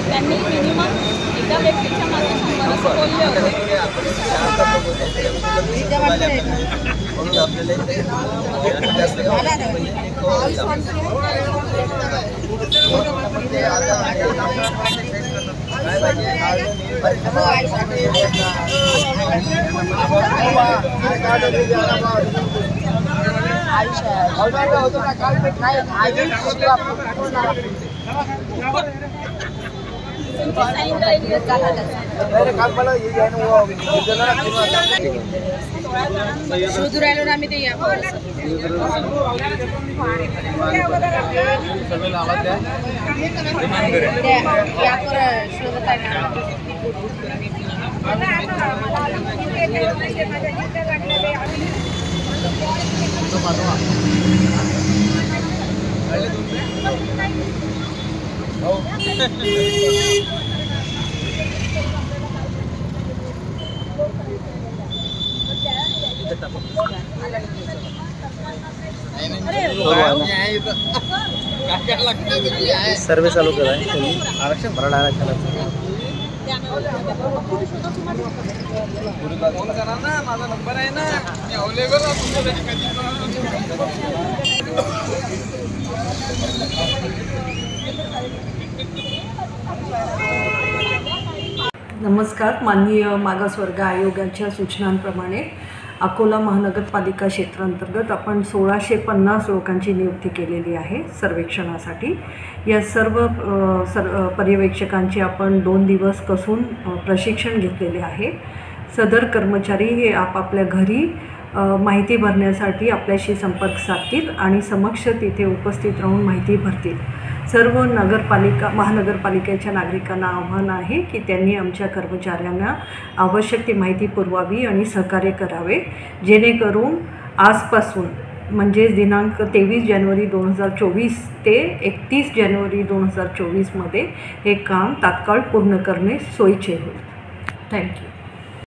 त्यांनी मिनिमम एका व्यक्तीच्या मागे 100 असं बोलले होते. शोधू राहिलो ना आम्ही ते शोधत आहे सर्वे चालू केला आहे आरक्षण मराठा आरक्षणाचं. माझा नंबर आहे ना, मी अवेलेबल नमस्कार. माननीय मागासवर्ग आयोगाच्या सूचनांप्रमाणे अकोला महानगरपालिका क्षेत्रांतर्गत आपण 1650 लोकांची नियुक्ती केलेली आहे सर्वेक्षणासाठी. या सर्व पर्यवेक्षकांचे आपण 2 दिवस कसून प्रशिक्षण घेतलेले आहे. सदर कर्मचारी हे आपापल्या घरी माहिती भरण्यासाठी आपल्याशी संपर्क साधतील आणि समक्ष तिथे उपस्थित राहून माहिती भरतील. सर्व महानगरपालिकेच्या नागरिकांना आव्हान आहे की त्यांनी आमच्या कर्मचाऱ्यांना आवश्यक ती माहिती पुरवावी आणि सहकार्य करावे, जेणेकरून आजपासून म्हणजे दिनांक 23 जानेवारी 2024 ते 31 जानेवारी 2024 मध्ये हे काम तात्काळ पूर्ण करणे सोयीचे होईल. थँक्यू.